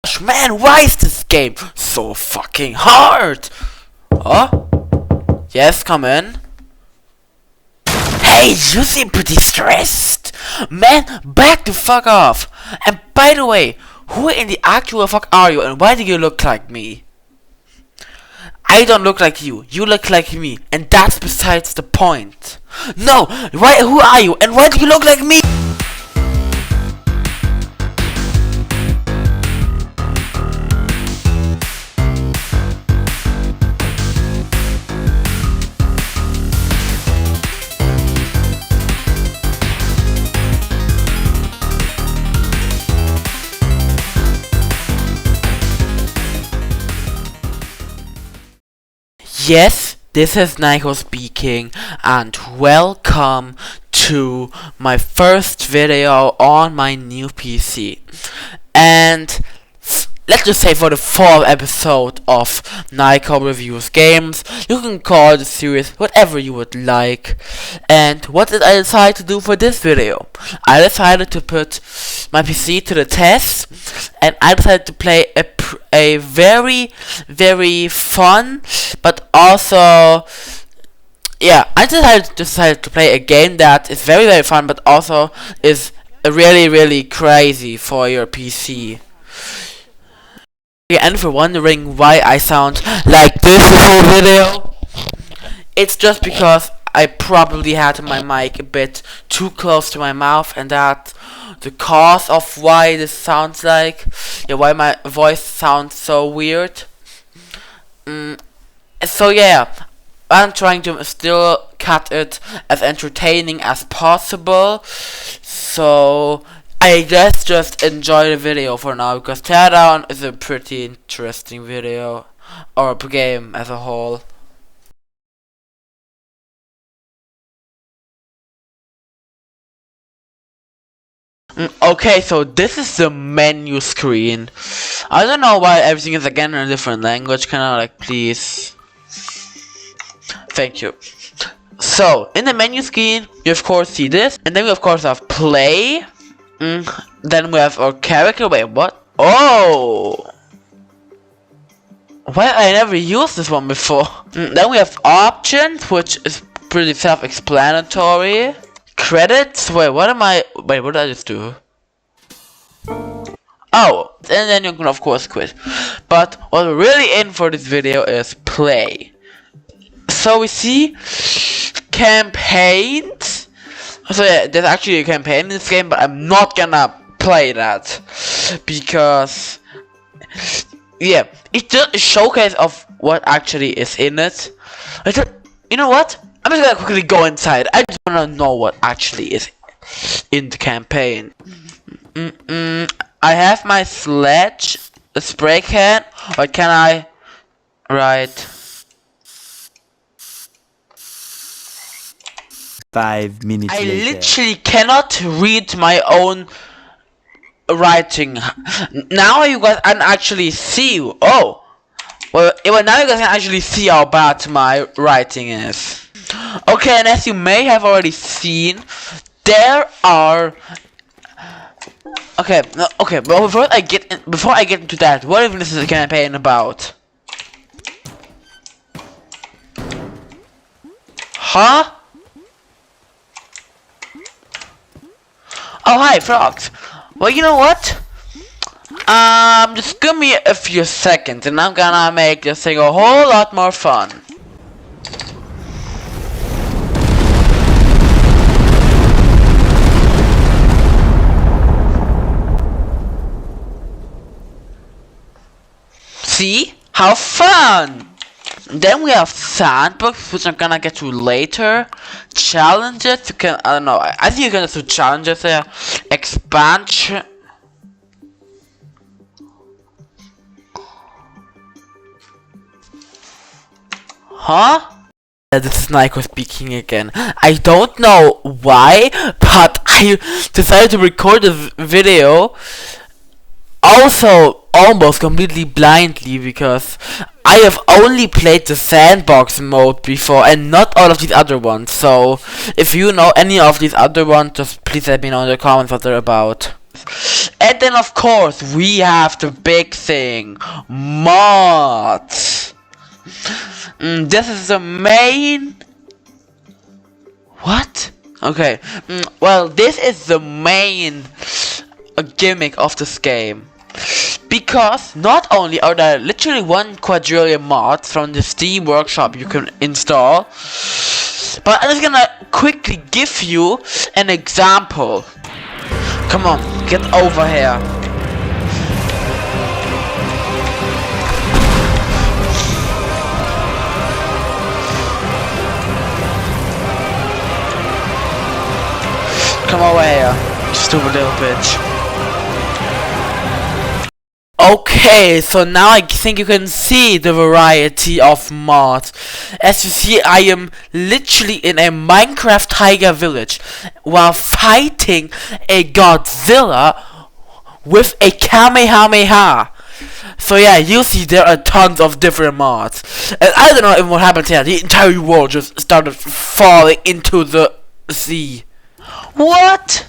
Man, why is this game so fucking hard? Oh? Yes, come in. Hey, you seem pretty stressed. Man, back the fuck off. And by the way, who in the actual fuck are you and why do you look like me? I don't look like you, you look like me, and that's besides the point. No, who are you and why do you look like me? Yes, this is Nico speaking, and welcome to my first video on my new PC. And let's just say for the 4th episode of Nico Reviews Games, you can call the series whatever you would like. And what did I decide to do for this video? I decided to put my PC to the test, and I decided to play a very, very fun, but also, yeah, I decided to play a game that is very, very fun, but also is really, really crazy for your PC. And if you're wondering why I sound like this whole video, it's just because I probably had my mic a bit too close to my mouth, and that the cause of why this sounds like, why my voice sounds so weird. So yeah, I'm trying to still cut it as entertaining as possible. So I guess just enjoy the video for now, because Teardown is a pretty interesting video, or a game as a whole. Okay, so this is the menu screen. I don't know why everything is again in a different language. Can I please? Thank you. So in the menu screen, you of course see this, and then we of course have play. Then we have our character. Wait, what? Oh! Why I never used this one before? Then we have options, which is pretty self-explanatory. Credits? Wait, what did I just do? Oh, and then you can of course quit. But what we're really in for this video is play. So we see campaigns. So yeah, there's actually a campaign in this game, but I'm not gonna play that because yeah, it's just a showcase of what actually is in it. You know what? I'm just gonna quickly go inside. I just wanna know what actually is in the campaign. I have my sledge, a spray can. What can I write? 5 minutes later. I literally cannot read my own writing. Now you guys can actually see. Oh, well, now you guys can actually see how bad my writing is. Okay, and as you may have already seen, there are. Okay, but before I get into that, what if this is a campaign about? Huh? Oh hi, frogs. Well, you know what? Just give me a few seconds, and I'm gonna make this thing a whole lot more fun. See? How fun! Then we have sandbox, which I'm gonna get to later. Challenges, you can, I don't know, I think you can do challenges there. Expansion. Huh? This is Nico speaking again. I don't know why, but I decided to record this video also almost completely blindly, because I have only played the sandbox mode before and not all of these other ones. So if you know any of these other ones, just please let me know in the comments what they're about. And then of course we have the big thing, mods. This is the main... What? Okay, well, this is the main gimmick of this game. Because not only are there literally 1 quadrillion mods from the Steam Workshop you can install, but I'm just gonna quickly give you an example. Come on, get over here. Come over here, stupid little bitch. Okay, so now I think you can see the variety of mods. As you see, I am literally in a Minecraft tiger village while fighting a Godzilla with a Kamehameha. So yeah, you see there are tons of different mods. And I don't know even what happened here. The entire world just started falling into the sea. What?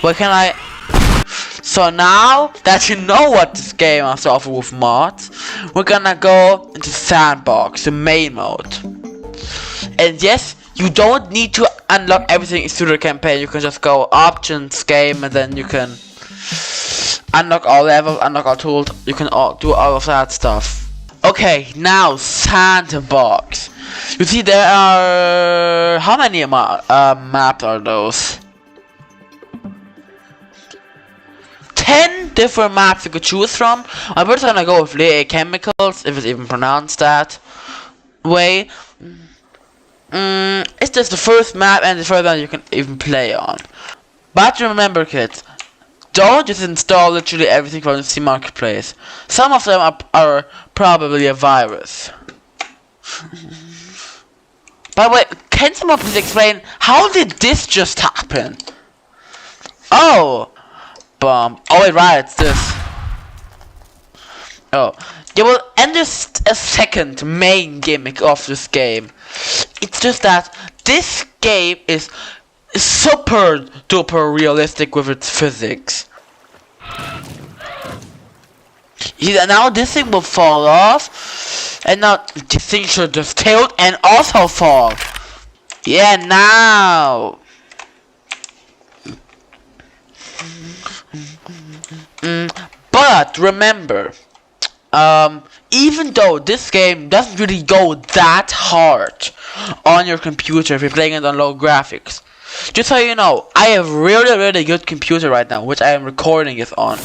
What can I... So now that you know what this game has to offer with mods, we're gonna go into Sandbox, the main mode. And yes, you don't need to unlock everything through the campaign. You can just go options, game, and then you can unlock all levels, unlock all tools. You can do all of that stuff. Okay, now Sandbox. You see there are... How many maps are those? 10 different maps you could choose from. I'm first gonna go with Lea Chemicals, if it's even pronounced that way. It's just the first map and the first one you can even play on. But remember, kids, don't just install literally everything from the Steam Marketplace. Some of them are probably a virus. By the way, can someone please explain how did this just happen? Oh, bomb. Oh wait, right, it's this. Oh, yeah. Well, and this a second main gimmick of this game. It's just that this game is super duper realistic with its physics. Yeah, now this thing will fall off, and now this thing should just tilt and also fall. Yeah, now. But remember, even though this game doesn't really go that hard on your computer if you're playing it on low graphics, just so you know, I have really good computer right now, which I am recording it on.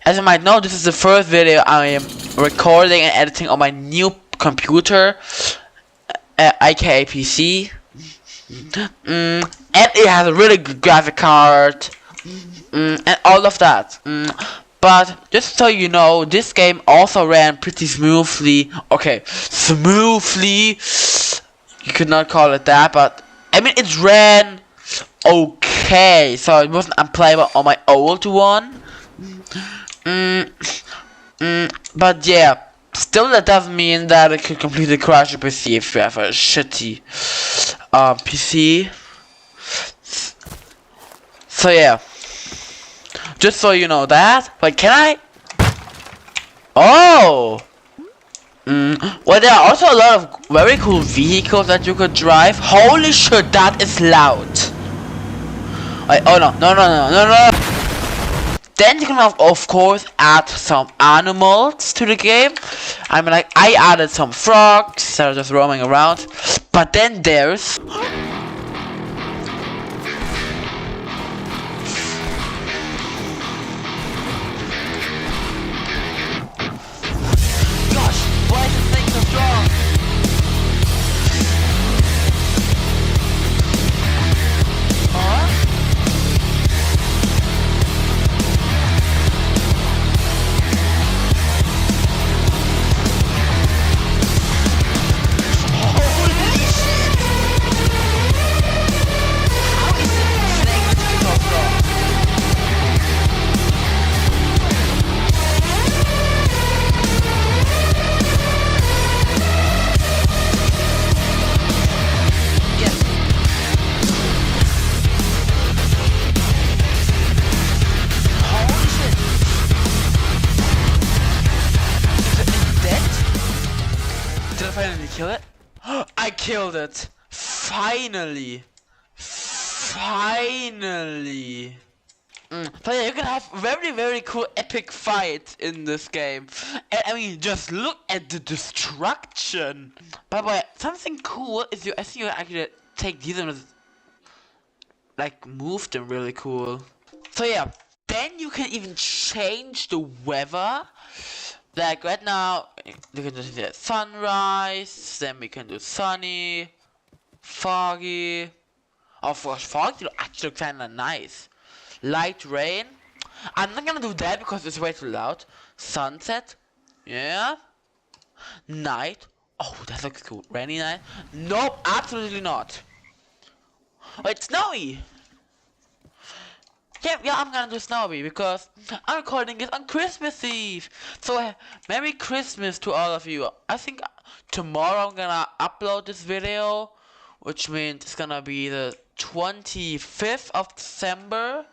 As you might know, this is the first video I am recording and editing on my new computer, aka PC. And it has a really good graphic card, and all of that. But just so you know, this game also ran pretty smoothly. Okay, smoothly. You could not call it that, but I mean it ran okay. So it wasn't unplayable on my old one. But yeah, still that doesn't mean that it could completely crash your PC if you have a shitty PC. So yeah, just so you know that. Wait, can I? Oh! Well, there are also a lot of very cool vehicles that you could drive. Holy shit, that is loud. Wait, oh no. Then you can of course add some animals to the game. I mean, like, I added some frogs that are just roaming around. But then there's... Gosh, why is this thing so strong? kill it? I killed it! Finally! Finally! So yeah, you can have very cool epic fights in this game. And I mean, just look at the destruction! By the way, something cool is I think you actually take these and like move them really cool. So yeah, then you can even change the weather. Like right now, you can just do sunrise, then we can do sunny, foggy. Oh, for foggy, actually kinda nice. Light rain. I'm not gonna do that because it's way too loud. Sunset. Yeah. Night. Oh, that looks cool. Rainy night. Nope, absolutely not. Oh, it's snowy. Yeah, I'm gonna do snowy because I'm recording this on Christmas Eve. So, Merry Christmas to all of you. I think tomorrow I'm gonna upload this video, which means it's gonna be the 25th of December.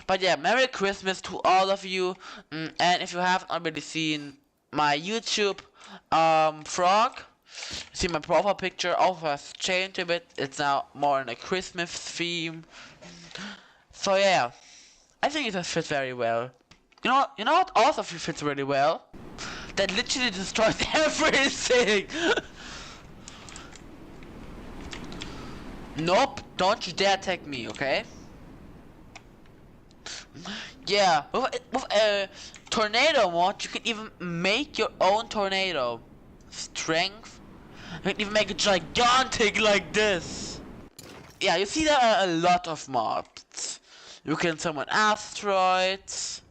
But yeah, Merry Christmas to all of you. And if you haven't already seen my YouTube frog, see my profile picture also has changed a bit. It's now more in a Christmas theme. So yeah, I think it has fit very well. You know what also fits really well? That literally destroys everything. Nope, don't you dare attack me, okay? Yeah, with a tornado mod, you can even make your own tornado. Strength. You can even make it gigantic like this. Yeah, you see there are a lot of mods. You can summon asteroids.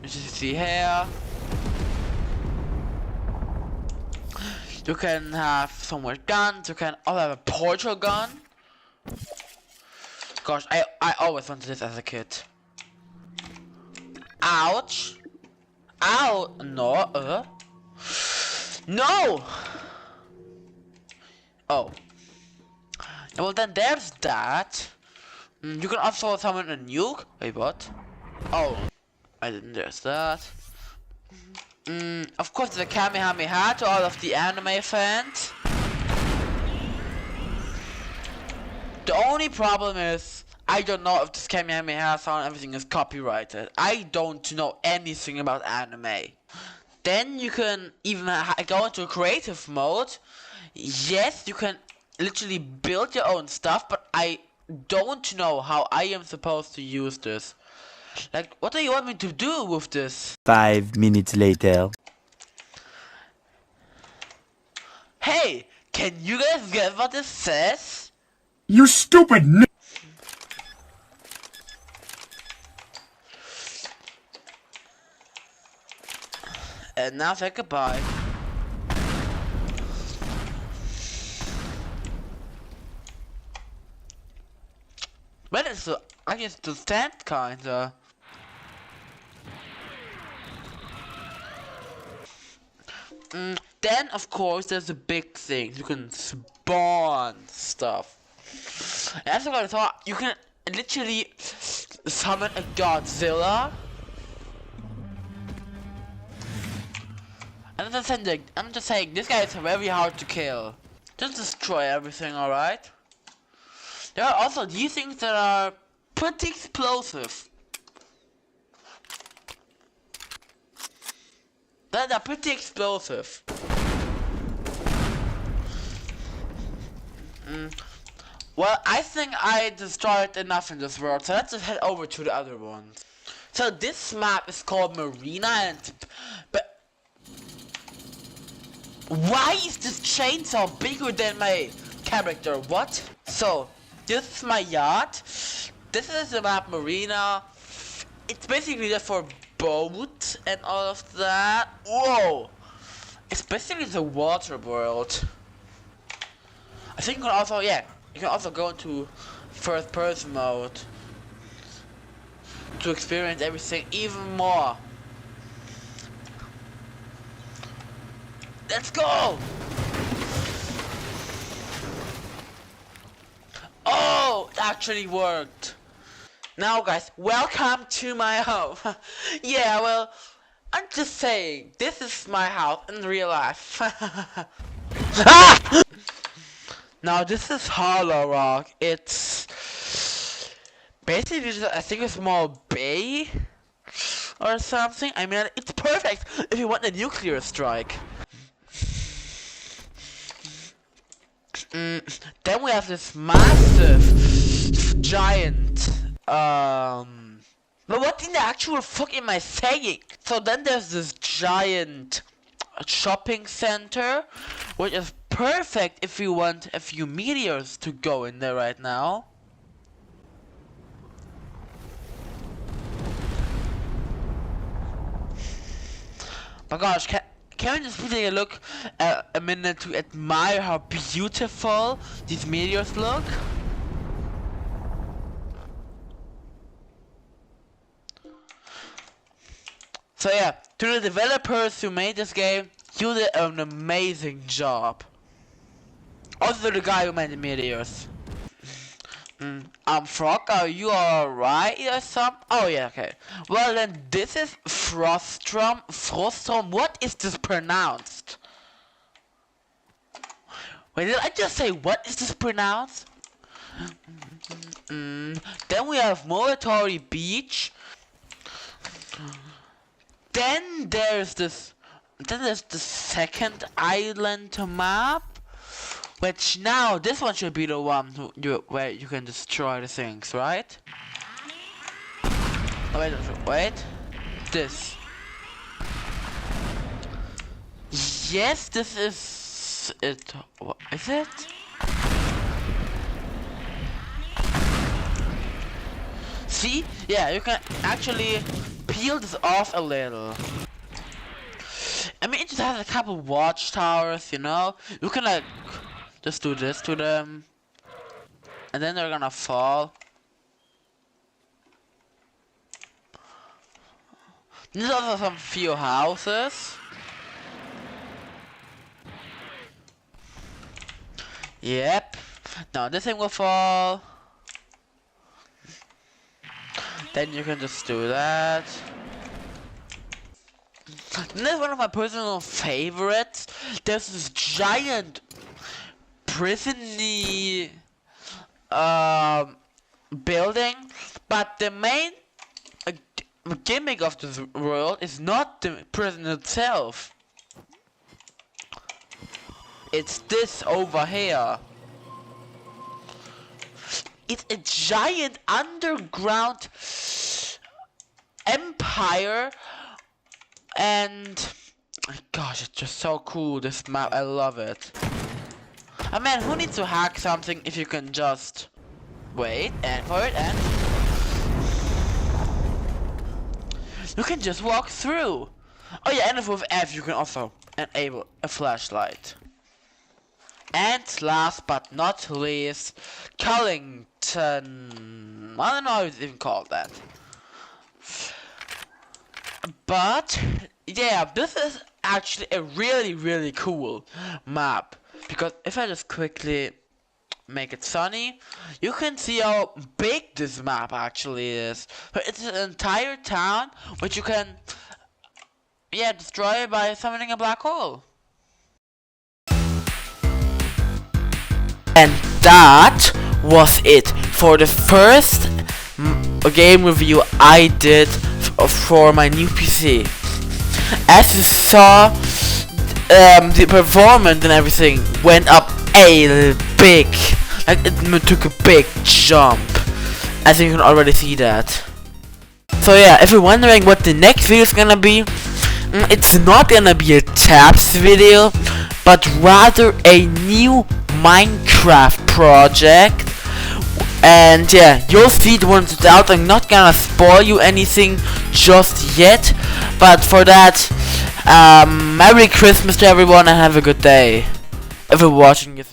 As you see here. You can have some more guns. You can also have a portal gun. Gosh, I always wanted this as a kid. Ouch! Ow! No, No! Oh. Well then there's that. You can also summon a nuke. Wait, what? Oh. I didn't, there's that. Of course the Kamehameha to all of the anime fans. The only problem is, I don't know if this Kamehameha sound and everything is copyrighted. I don't know anything about anime. Then you can even go into creative mode. Yes, you can literally build your own stuff, but I don't know how I am supposed to use this. Like, what do you want me to do with this? 5 minutes later. Hey, can you guys get what this says? You stupid n- And now say goodbye. But it's I guess the stand kinda. Then of course there's the big thing. You can spawn stuff. And as I thought, you can literally summon a Godzilla. I'm just saying, this guy is very hard to kill. Just destroy everything, alright? There are also these things that are pretty explosive. That are pretty explosive. Well, I think I destroyed enough in this world, so let's just head over to the other ones. So this map is called Marina, and but why is this chainsaw bigger than my character? What? So this is my yacht. This is the map Marina. It's basically just for boats and all of that. Whoa! It's basically the water world. I think you can also, yeah, you can also go into first person mode to experience everything even more. Let's go! Oh, it actually worked. Now guys, welcome to my home. Yeah, well, I'm just saying, this is my house in real life. Ah! Now this is Hollow Rock. It's basically just, I think, a small bay or something. I mean, it's perfect if you want a nuclear strike. Then we have this massive, giant, but what in the actual fuck am I saying? So then there's this giant shopping center, which is perfect if you want a few meteors to go in there right now. My gosh, can we just take a look a minute to admire how beautiful these meteors look? So yeah, to the developers who made this game, you did an amazing job. Also the guy who made the meteors. Frog, are you alright or something? Oh yeah, okay. Well then, this is Frostrom. Frostrom, what is this pronounced? Wait, did I just say what is this pronounced? Then we have Moratori Beach. Then there's the second island map. Which now, this one should be the one where you can destroy the things, right? Oh, wait. This. Yes, this is it. What is it? See? Yeah, you can actually peel this off a little. I mean, it just has a couple watchtowers, you know? You can like just do this to them, and then they're gonna fall. There's also some few houses. Yep. Now this thing will fall. Then you can just do that. And this is one of my personal favorites. There's this giant prison-y building, but the main gimmick of this world is not the prison itself. It's this over here. It's a giant underground empire, and gosh, it's just so cool, this map. I love it. I mean, who needs to hack something if you can just wait and for it, and you can just walk through. Oh yeah, and with F you can also enable a flashlight. And last but not least, Cullington. I don't know how it's even called that. But yeah, this is actually a really cool map, because if I just quickly make it sunny, you can see how big this map actually is. So it's an entire town which you can destroy by summoning a black hole. And that was it for the first game review I did for my new PC. As you saw, the performance and everything went up a big, like it took a big jump. I think you can already see that. So yeah, if you're wondering what the next video is gonna be, it's not gonna be a tabs video, but rather a new Minecraft project. And yeah, you'll see the ones out. I'm not gonna spoil you anything just yet, but for that, Merry Christmas to everyone and have a good day if you're watching this.